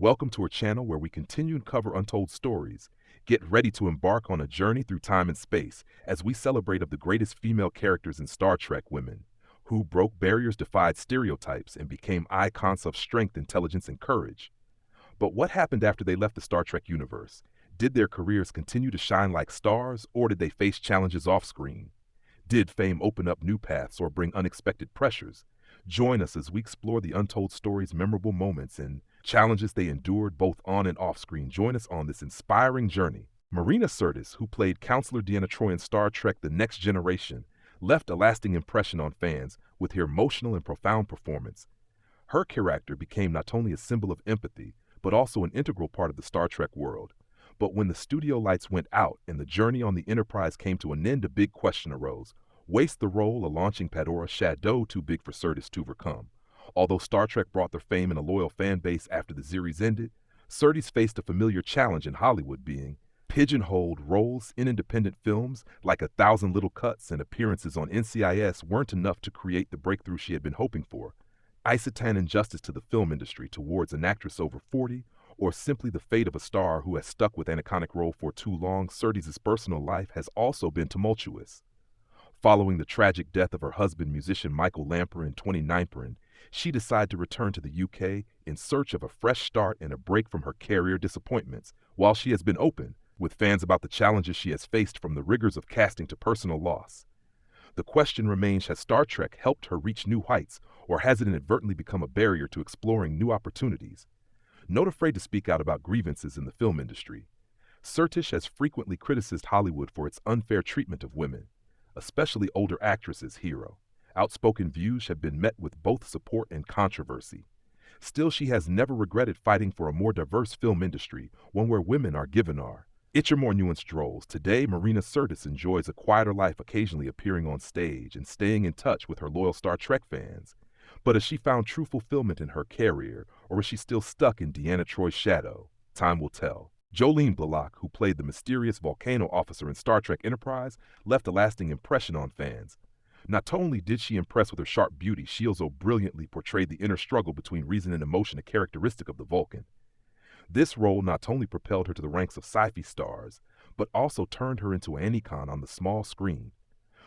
Welcome to our channel where we continue to cover untold stories. Get ready to embark on a journey through time and space as we celebrate of the greatest female characters in Star Trek women, who broke barriers, defied stereotypes, and became icons of strength, intelligence, and courage. But what happened after they left the Star Trek universe? Did their careers continue to shine like stars, or did they face challenges off-screen? Did fame open up new paths or bring unexpected pressures? Join us as we explore the untold stories, memorable moments, and challenges they endured both on and off screen. Join us on this inspiring journey. Marina Sirtis, who played Counselor Deanna Troi in Star Trek The Next Generation, left a lasting impression on fans with her emotional and profound performance. Her character became not only a symbol of empathy, but also an integral part of the Star Trek world. But when the studio lights went out and the journey on the Enterprise came to an end, a big question arose. Was the role a launching pad or a shadow too big for Sirtis to overcome? Although Star Trek brought their fame and a loyal fan base after the series ended, Sirtis faced a familiar challenge in Hollywood, being pigeonholed. Roles in independent films like A Thousand Little Cuts and appearances on NCIS weren't enough to create the breakthrough she had been hoping for. Isotan injustice to the film industry towards an actress over 40, or simply the fate of a star who has stuck with an iconic role for too long. Sirtis' personal life has also been tumultuous. Following the tragic death of her husband, musician Michael Lamper, in 2019, she decided to return to the UK in search of a fresh start and a break from her career disappointments. While she has been open with fans about the challenges she has faced, from the rigors of casting to personal loss, the question remains: has Star Trek helped her reach new heights, or has it inadvertently become a barrier to exploring new opportunities? Not afraid to speak out about grievances in the film industry, Sirtis has frequently criticized Hollywood for its unfair treatment of women, especially older actresses. Hero outspoken views have been met with both support and controversy. Still, she has never regretted fighting for a more diverse film industry, one where women are given more nuanced roles. Today, Marina Sirtis enjoys a quieter life, occasionally appearing on stage and staying in touch with her loyal Star Trek fans. But has she found true fulfillment in her career, or is she still stuck in Deanna Troi's shadow? Time will tell. Jolene Blalock, who played the mysterious volcano officer in Star Trek Enterprise, left a lasting impression on fans. Not only did she impress with her sharp beauty, she also brilliantly portrayed the inner struggle between reason and emotion, a characteristic of the Vulcan. This role not only propelled her to the ranks of sci-fi stars, but also turned her into an icon on the small screen.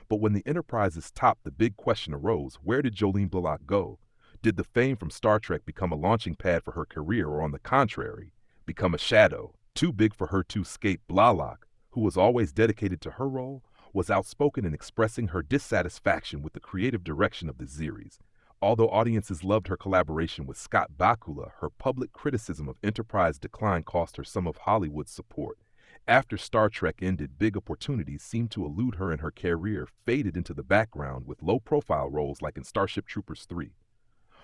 But when the Enterprise's top, the big question arose: where did Jolene Blalock go? Did the fame from Star Trek become a launching pad for her career, or on the contrary, become a shadow too big for her to escape? Blalock, who was always dedicated to her role, was outspoken in expressing her dissatisfaction with the creative direction of the series. Although audiences loved her collaboration with Scott Bakula, her public criticism of Enterprise decline cost her some of Hollywood's support. After Star Trek ended, big opportunities seemed to elude her, and her career faded into the background with low-profile roles like in Starship Troopers 3.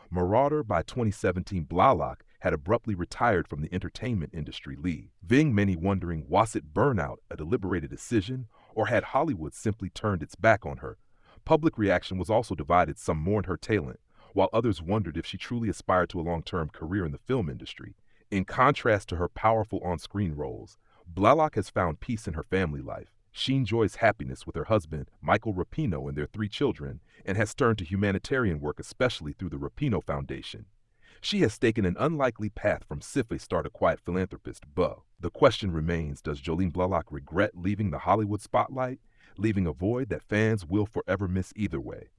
Marauder. By 2017, Blalock had abruptly retired from the entertainment industry, leaving many wondering, was it burnout, a deliberate decision, or had Hollywood simply turned its back on her? Public reaction was also divided. Some mourned her talent, while others wondered if she truly aspired to a long-term career in the film industry. In contrast to her powerful on-screen roles, Blalock has found peace in her family life. She enjoys happiness with her husband, Michael Rapino, and their 3 children, and has turned to humanitarian work, especially through the Rapino Foundation. She has taken an unlikely path from sci-fi star to quiet philanthropist. But the question remains: does Jolene Blalock regret leaving the Hollywood spotlight, leaving a void that fans will forever miss? Either way,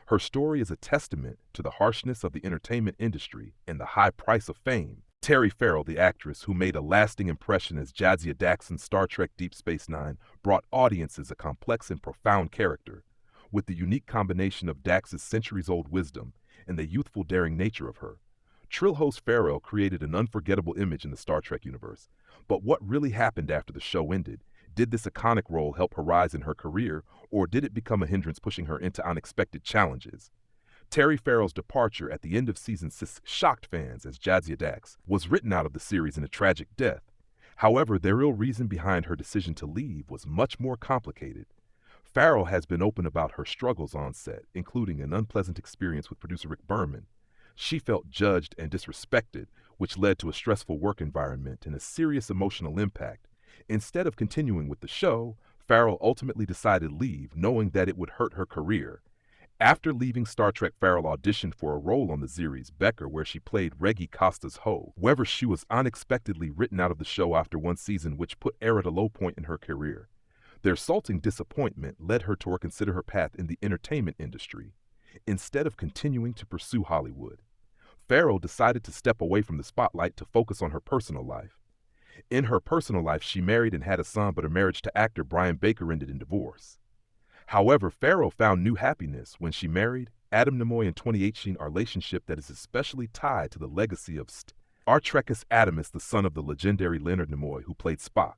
her story is a testament to the harshness of the entertainment industry and the high price of fame. Farrell, the actress who made a lasting impression as Jadzia Dax in Star Trek Deep Space Nine, brought audiences a complex and profound character. With the unique combination of Dax's centuries-old wisdom and the youthful, daring nature of her, Trill host Farrell created an unforgettable image in the Star Trek universe. But what really happened after the show ended? Did this iconic role help her rise in her career, or did it become a hindrance, pushing her into unexpected challenges? Farrell's departure at the end of season 6 shocked fans, as Jadzia Dax was written out of the series in a tragic death. However, the real reason behind her decision to leave was much more complicated. Farrell has been open about her struggles on set, including an unpleasant experience with producer Rick Berman. She felt judged and disrespected, which led to a stressful work environment and a serious emotional impact. Instead of continuing with the show, Farrell ultimately decided to leave, knowing that it would hurt her career. After leaving Star Trek, Farrell auditioned for a role on the series Becker, where she played Reggie Costa's Ho. However, she was unexpectedly written out of the show after one season, which put her at a low point in her career. Their resulting disappointment led her to reconsider her path in the entertainment industry. Instead of continuing to pursue Hollywood, Farrell decided to step away from the spotlight to focus on her personal life. In her personal life, she married and had a son, but her marriage to actor Brian Baker ended in divorce. However, Farrell found new happiness when she married Adam Nimoy in 2018, a relationship that is especially tied to the legacy of Star Trekist Adamus, the son of the legendary Leonard Nimoy, who played Spock.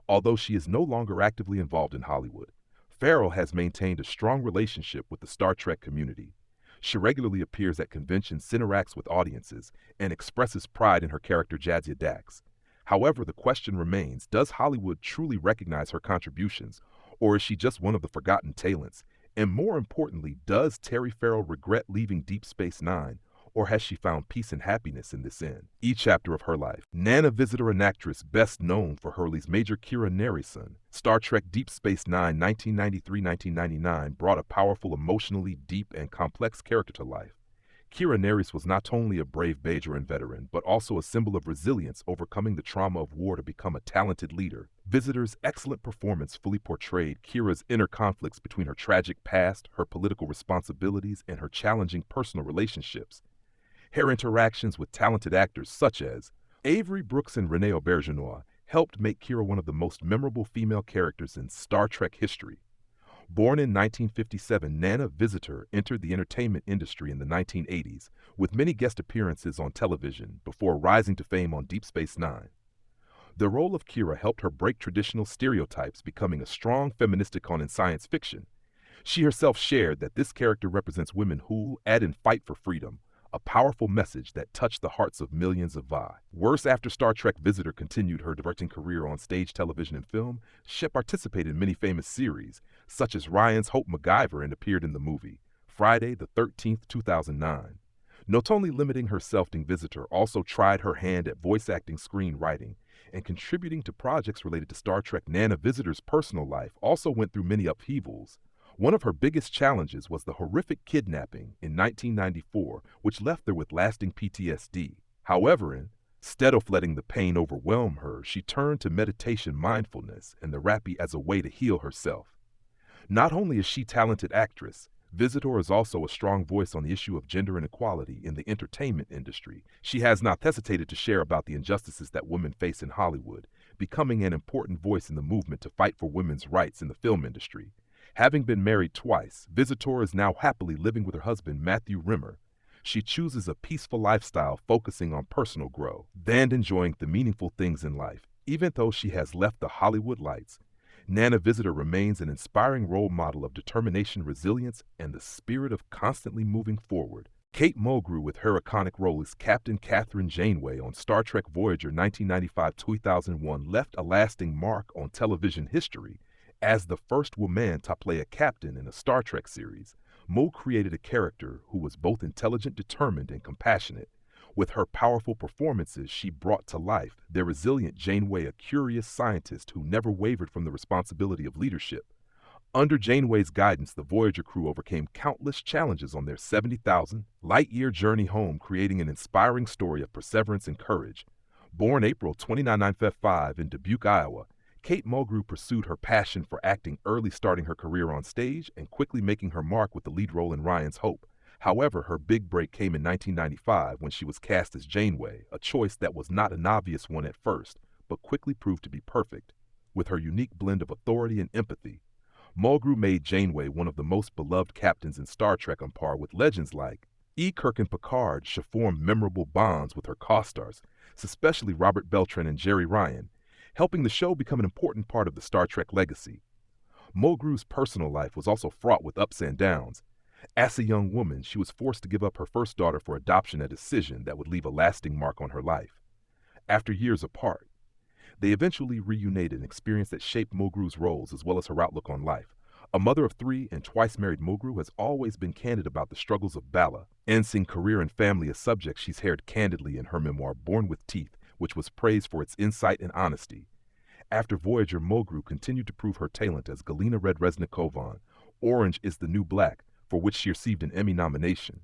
Although she is no longer actively involved in Hollywood, Farrell has maintained a strong relationship with the Star Trek community. She regularly appears at conventions, interacts with audiences, and expresses pride in her character Jadzia Dax. However, the question remains, does Hollywood truly recognize her contributions, or is she just one of the forgotten talents? And more importantly, does Terry Farrell regret leaving Deep Space Nine, or has she found peace and happiness in this end? Each chapter of her life. Nana Visitor, an actress best known for Hurley's Major Kira Nerys. Star Trek Deep Space Nine 1993-1999 brought a powerful, emotionally deep, and complex character to life. Kira Nerys was not only a brave Bajoran veteran, but also a symbol of resilience, overcoming the trauma of war to become a talented leader. Visitor's excellent performance fully portrayed Kira's inner conflicts between her tragic past, her political responsibilities, and her challenging personal relationships. Her interactions with talented actors such as Avery Brooks and Renee Auberjonois helped make Kira one of the most memorable female characters in Star Trek history. Born in 1957, Nana Visitor entered the entertainment industry in the 1980s, with many guest appearances on television before rising to fame on Deep Space Nine. The role of Kira helped her break traditional stereotypes, becoming a strong feminist icon in science fiction. She herself shared that this character represents women who add and fight for freedom, a powerful message that touched the hearts of millions of Vi. Worse, after Star Trek Visitor continued her directing career on stage, television, and film, she participated in many famous series, such as Ryan's Hope MacGyver, and appeared in the movie Friday the 13th, 2009. Not only limiting herself to Visitor, also tried her hand at voice acting, screenwriting, and contributing to projects related to Star Trek. Nana Visitor's personal life also went through many upheavals. One of her biggest challenges was the horrific kidnapping in 1994, which left her with lasting PTSD. However, instead of letting the pain overwhelm her, she turned to meditation, mindfulness, and therapy as a way to heal herself. Not only is she a talented actress, Visitor is also a strong voice on the issue of gender inequality in the entertainment industry. She has not hesitated to share about the injustices that women face in Hollywood, becoming an important voice in the movement to fight for women's rights in the film industry. Having been married twice, Visitor is now happily living with her husband, Matthew Rimmer. She chooses a peaceful lifestyle, focusing on personal growth and enjoying the meaningful things in life. Even though she has left the Hollywood lights, Nana Visitor remains an inspiring role model of determination, resilience, and the spirit of constantly moving forward. Kate Mulgrew, with her iconic role as Captain Catherine Janeway on Star Trek Voyager 1995-2001, left a lasting mark on television history. As the first woman to play a captain in a Star Trek series, Mo created a character who was both intelligent, determined, and compassionate. With her powerful performances, she brought to life the resilient Janeway, a curious scientist who never wavered from the responsibility of leadership. Under Janeway's guidance, the Voyager crew overcame countless challenges on their 70,000 light-year journey home, creating an inspiring story of perseverance and courage. Born April 29, 1955 in Dubuque, Iowa, Kate Mulgrew pursued her passion for acting early, starting her career on stage and quickly making her mark with the lead role in Ryan's Hope. However, her big break came in 1995 when she was cast as Janeway, a choice that was not an obvious one at first, but quickly proved to be perfect. With her unique blend of authority and empathy, Mulgrew made Janeway one of the most beloved captains in Star Trek, on par with legends like Kirk and Picard. She formed memorable bonds with her co-stars, especially Robert Beltran and Jeri Ryan, helping the show become an important part of the Star Trek legacy. Mulgrew's personal life was also fraught with ups and downs. As a young woman, she was forced to give up her first daughter for adoption, a decision that would leave a lasting mark on her life. After years apart, they eventually reunited, an experience that shaped Mulgrew's roles as well as her outlook on life. A mother of three and twice married, Mulgrew has always been candid about the struggles of Bala. Seeing career and family as subjects she's shared candidly in her memoir, Born with Teeth, which was praised for its insight and honesty. After Voyager, Mulgrew continued to prove her talent as Galina Red Reznikova on Orange is the New Black, for which she received an Emmy nomination.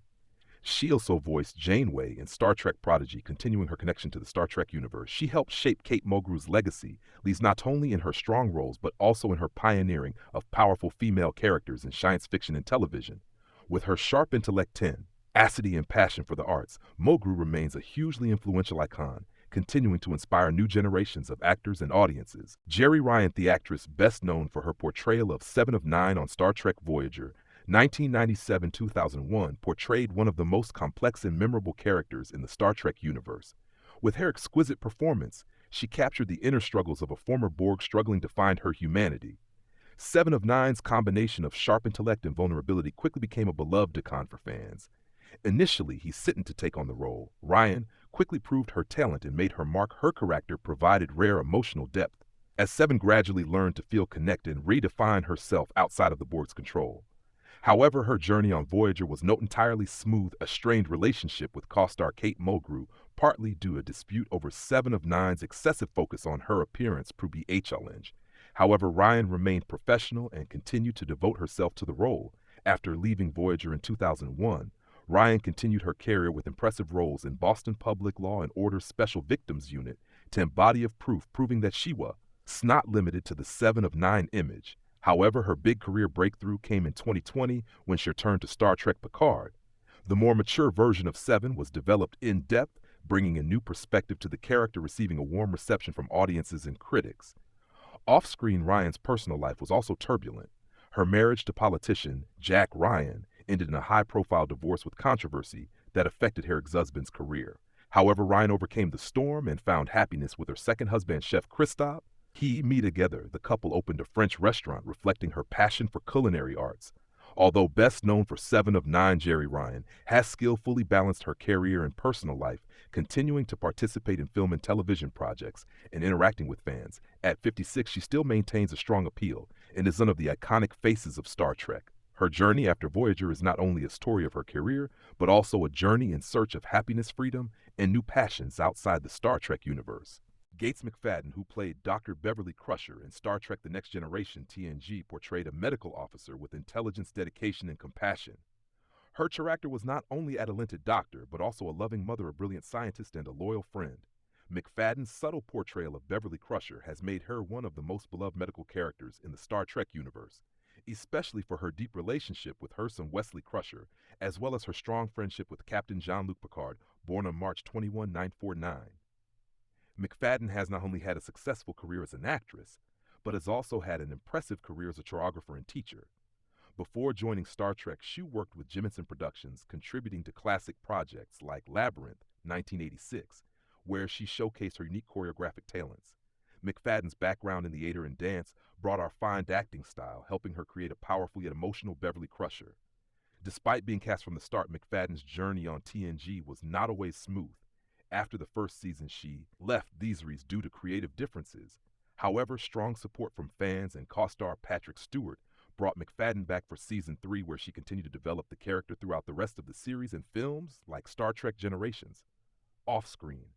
She also voiced Janeway in Star Trek Prodigy, continuing her connection to the Star Trek universe. She helped shape Kate Mulgrew's legacy, leads not only in her strong roles, but also in her pioneering of powerful female characters in science fiction and television. With her sharp intellect, tenacity, and passion for the arts, Mulgrew remains a hugely influential icon, continuing to inspire new generations of actors and audiences. Jeri Ryan, the actress best known for her portrayal of Seven of Nine on Star Trek Voyager, 1997-2001, portrayed one of the most complex and memorable characters in the Star Trek universe. With her exquisite performance, she captured the inner struggles of a former Borg struggling to find her humanity. Seven of Nine's combination of sharp intellect and vulnerability quickly became a beloved icon for fans. Initially, he settled to take on the role. Ryan quickly proved her talent and made her mark. Her character provided rare emotional depth, as Seven gradually learned to feel connected and redefine herself outside of the Borg's control. However, her journey on Voyager was not entirely smooth. A strained relationship with co-star Kate Mulgrew, partly due to a dispute over Seven of Nine's excessive focus on her appearance, proved to be a challenge. However, Ryan remained professional and continued to devote herself to the role. After leaving Voyager in 2001, Ryan continued her career with impressive roles in Boston Public Law and Order Special Victims Unit to embody of proof, proving that she was not limited to the Seven of Nine image. However, her big career breakthrough came in 2020 when she returned to Star Trek Picard. The more mature version of Seven was developed in depth, bringing a new perspective to the character, receiving a warm reception from audiences and critics. Off-screen, Ryan's personal life was also turbulent. Her marriage to politician Jack Ryan ended in a high-profile divorce with controversy that affected her ex-husband's career. However, Ryan overcame the storm and found happiness with her second husband, Chef Christophe. Together, the couple opened a French restaurant reflecting her passion for culinary arts. Although best known for Seven of Nine, Jeri Ryan has skillfully balanced her career and personal life, continuing to participate in film and television projects and interacting with fans. At 56, she still maintains a strong appeal and is one of the iconic faces of Star Trek. Her journey after Voyager is not only a story of her career, but also a journey in search of happiness, freedom, and new passions outside the Star Trek universe. Gates McFadden, who played Dr. Beverly Crusher in Star Trek The Next Generation (TNG), portrayed a medical officer with intelligence, dedication, and compassion. Her character was not only a talented doctor, but also a loving mother, a brilliant scientist, and a loyal friend. McFadden's subtle portrayal of Beverly Crusher has made her one of the most beloved medical characters in the Star Trek universe, especially for her deep relationship with her son Wesley Crusher, as well as her strong friendship with Captain Jean-Luc Picard, born on March 21, 1949. McFadden has not only had a successful career as an actress, but has also had an impressive career as a choreographer and teacher. Before joining Star Trek, she worked with Jemison Productions, contributing to classic projects like Labyrinth, 1986, where she showcased her unique choreographic talents. McFadden's background in theater and dance brought our fine acting style, helping her create a powerful yet emotional Beverly Crusher. Despite being cast from the start, McFadden's journey on TNG was not always smooth. After the first season, she left these reasons due to creative differences. However, strong support from fans and co-star Patrick Stewart brought McFadden back for season 3, where she continued to develop the character throughout the rest of the series and films like Star Trek Generations. Off-screen,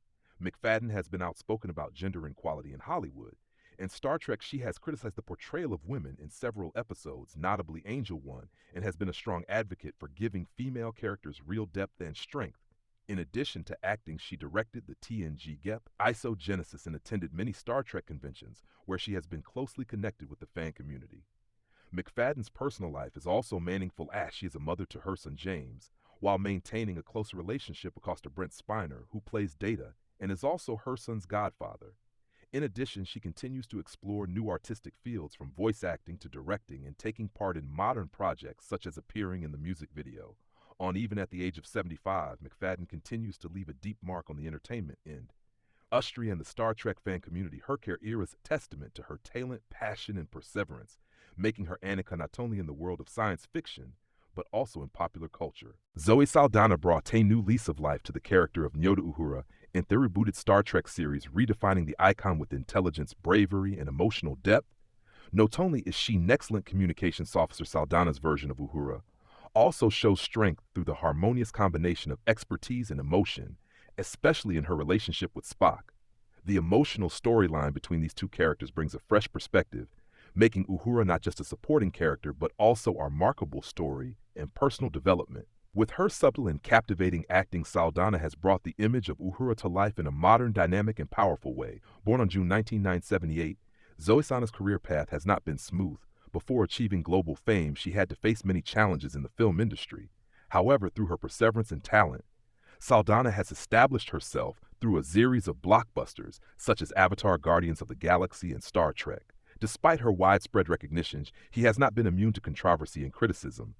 McFadden has been outspoken about gender equality in Hollywood. In Star Trek, she has criticized the portrayal of women in several episodes, notably Angel One, and has been a strong advocate for giving female characters real depth and strength. In addition to acting, she directed the TNG GEP Isogenesis and attended many Star Trek conventions, where she has been closely connected with the fan community. McFadden's personal life is also meaningful, as she is a mother to her son James, while maintaining a close relationship with Costa Brent Spiner, who plays Data and is also her son's godfather. In addition, she continues to explore new artistic fields, from voice acting to directing, and taking part in modern projects such as appearing in the music video. Even at the age of 75, McFadden continues to leave a deep mark on the entertainment industry and the Star Trek fan community. Her career is a testament to her talent, passion, and perseverance, making her an icon not only in the world of science fiction, but also in popular culture. Zoe Saldana brought a new lease of life to the character of Nyota Uhura in the rebooted Star Trek series, redefining the icon with intelligence, bravery, and emotional depth. Not only is she an excellent communications officer, Saldana's version of Uhura also shows strength through the harmonious combination of expertise and emotion, especially in her relationship with Spock. The emotional storyline between these two characters brings a fresh perspective, making Uhura not just a supporting character, but also a remarkable story and personal development. With her subtle and captivating acting, Saldana has brought the image of Uhura to life in a modern, dynamic, and powerful way. Born on June 19, 1978, Zoe Saldana's career path has not been smooth. Before achieving global fame, she had to face many challenges in the film industry. However, through her perseverance and talent, Saldana has established herself through a series of blockbusters such as Avatar, Guardians of the Galaxy, and Star Trek. Despite her widespread recognition, he has not been immune to controversy and criticism,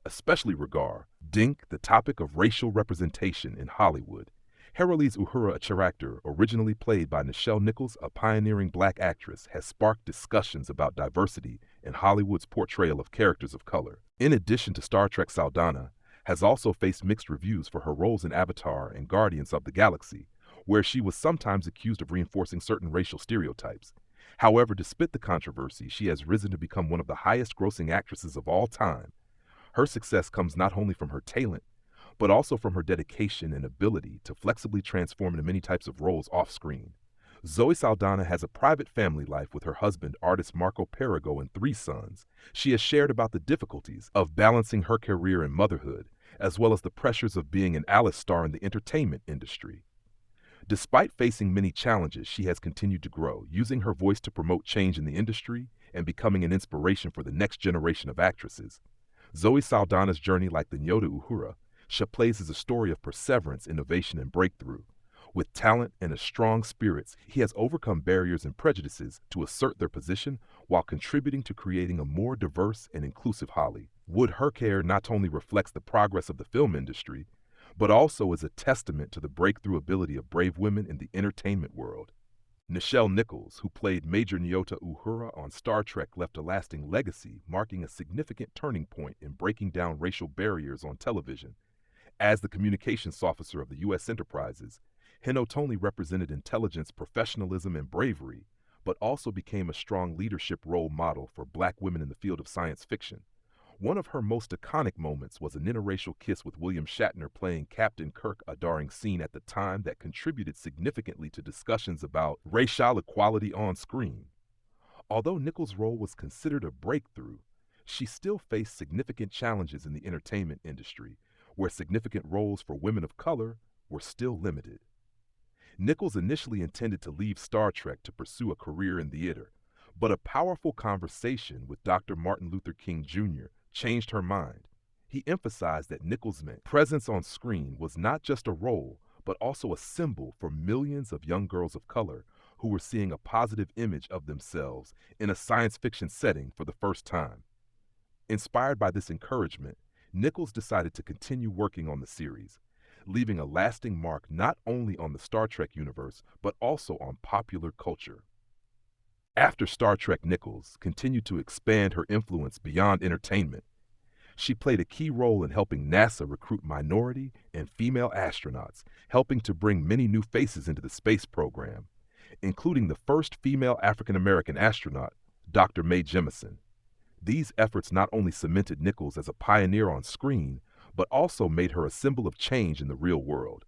especially regarding the topic of racial representation in Hollywood. Hercules Uhura, a character originally played by Nichelle Nichols, a pioneering black actress, has sparked discussions about diversity in Hollywood's portrayal of characters of color. In addition to Star Trek, Saldana has also faced mixed reviews for her roles in Avatar and Guardians of the Galaxy, where she was sometimes accused of reinforcing certain racial stereotypes. However, despite the controversy, she has risen to become one of the highest-grossing actresses of all time. Her success comes not only from her talent, but also from her dedication and ability to flexibly transform into many types of roles off-screen. Zoe Saldana has a private family life with her husband, artist Marco Perigo, and 3 sons. She has shared about the difficulties of balancing her career and motherhood, as well as the pressures of being an A-list star in the entertainment industry. Despite facing many challenges, she has continued to grow, using her voice to promote change in the industry and becoming an inspiration for the next generation of actresses. Zoe Saldana's journey, like the Yeoh to Uhura, she plays as a story of perseverance, innovation, and breakthrough. With talent and a strong spirit, he has overcome barriers and prejudices to assert their position while contributing to creating a more diverse and inclusive Hollywood. Her career not only reflects the progress of the film industry, but also is a testament to the breakthrough ability of brave women in the entertainment world. Nichelle Nichols, who played Major Nyota Uhura on Star Trek, left a lasting legacy, marking a significant turning point in breaking down racial barriers on television. As the communications officer of the U.S. Enterprises, he not only represented intelligence, professionalism, and bravery, but also became a strong leadership role model for black women in the field of science fiction. One of her most iconic moments was an interracial kiss with William Shatner playing Captain Kirk, a daring scene at the time that contributed significantly to discussions about racial equality on screen. Although Nichols' role was considered a breakthrough, she still faced significant challenges in the entertainment industry, where significant roles for women of color were still limited. Nichols initially intended to leave Star Trek to pursue a career in theater, but a powerful conversation with Dr. Martin Luther King Jr. changed her mind. He emphasized that Nichols' presence on screen was not just a role, but also a symbol for millions of young girls of color who were seeing a positive image of themselves in a science fiction setting for the first time. Inspired by this encouragement, Nichols decided to continue working on the series, leaving a lasting mark not only on the Star Trek universe, but also on popular culture. After Star Trek, Nichols continued to expand her influence beyond entertainment. She played a key role in helping NASA recruit minority and female astronauts, helping to bring many new faces into the space program, including the first female African-American astronaut, Dr. Mae Jemison. These efforts not only cemented Nichols as a pioneer on screen, but also made her a symbol of change in the real world.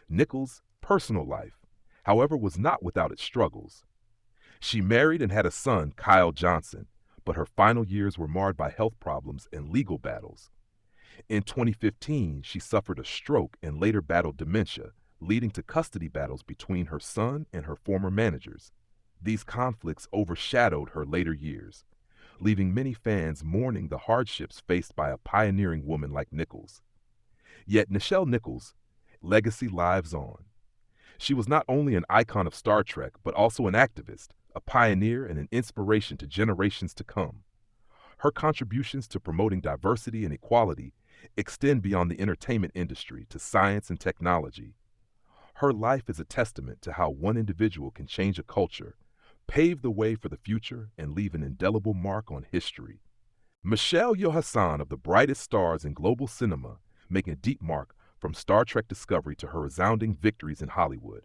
Nichols' personal life, however, was not without its struggles. She married and had a son, Kyle Johnson, but her final years were marred by health problems and legal battles. In 2015, she suffered a stroke and later battled dementia, leading to custody battles between her son and her former managers. These conflicts overshadowed her later years, leaving many fans mourning the hardships faced by a pioneering woman like Nichols. Yet Nichelle Nichols' legacy lives on. She was not only an icon of Star Trek, but also an activist, a pioneer, and an inspiration to generations to come. Her contributions to promoting diversity and equality extend beyond the entertainment industry to science and technology. Her life is a testament to how one individual can change a culture, pave the way for the future, and leave an indelible mark on history. Michelle Yeoh of the brightest stars in global cinema, making a deep mark from Star Trek Discovery to her resounding victories in Hollywood.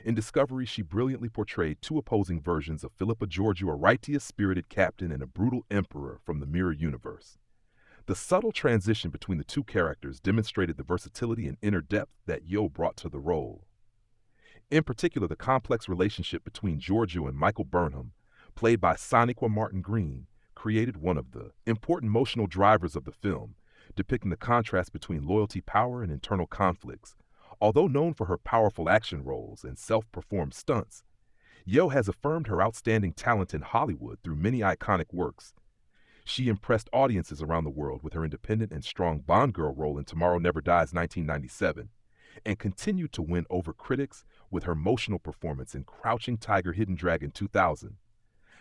In Discovery, she brilliantly portrayed 2 opposing versions of Philippa Georgiou, a righteous-spirited captain and a brutal emperor from the Mirror Universe. The subtle transition between the 2 characters demonstrated the versatility and inner depth that Yeoh brought to the role. In particular, the complex relationship between Georgiou and Michael Burnham, played by Sonequa Martin Green, created one of the important emotional drivers of the film, depicting the contrast between loyalty, power, and internal conflicts. Although known for her powerful action roles and self-performed stunts, Yeoh has affirmed her outstanding talent in Hollywood through many iconic works. She impressed audiences around the world with her independent and strong Bond girl role in Tomorrow Never Dies 1997, and continued to win over critics with her emotional performance in Crouching Tiger, Hidden Dragon 2000.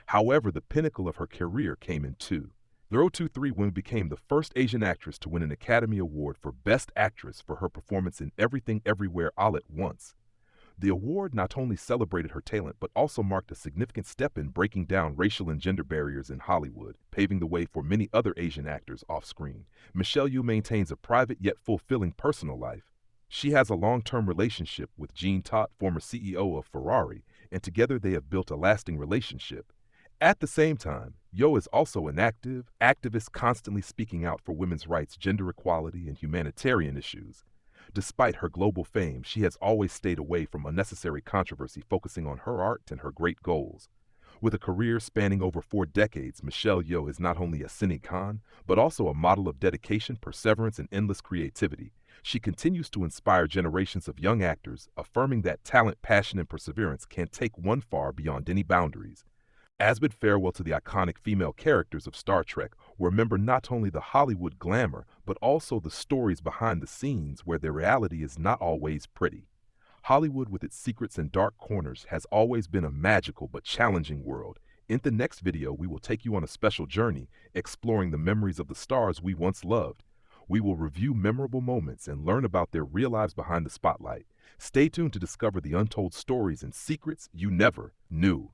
However, the pinnacle of her career came in 2003 when she became the first Asian actress to win an Academy Award for Best Actress for her performance in Everything Everywhere All at Once. The award not only celebrated her talent but also marked a significant step in breaking down racial and gender barriers in Hollywood, paving the way for many other Asian actors off-screen. Michelle Yeoh maintains a private yet fulfilling personal life. She has a long-term relationship with Jean Todt, former CEO of Ferrari, and together they have built a lasting relationship. At the same time, Yeoh is also an activist constantly speaking out for women's rights, gender equality, and humanitarian issues. Despite her global fame, she has always stayed away from unnecessary controversy, focusing on her art and her great goals. With a career spanning over 4 decades, Michelle Yeoh is not only a cine icon, but also a model of dedication, perseverance, and endless creativity. She continues to inspire generations of young actors, affirming that talent, passion, and perseverance can take one far beyond any boundaries. As bid farewell to the iconic female characters of Star Trek, remember not only the Hollywood glamour, but also the stories behind the scenes where their reality is not always pretty. Hollywood, with its secrets and dark corners, has always been a magical but challenging world. In the next video, we will take you on a special journey, exploring the memories of the stars we once loved. We will review memorable moments and learn about their real lives behind the spotlight. Stay tuned to discover the untold stories and secrets you never knew.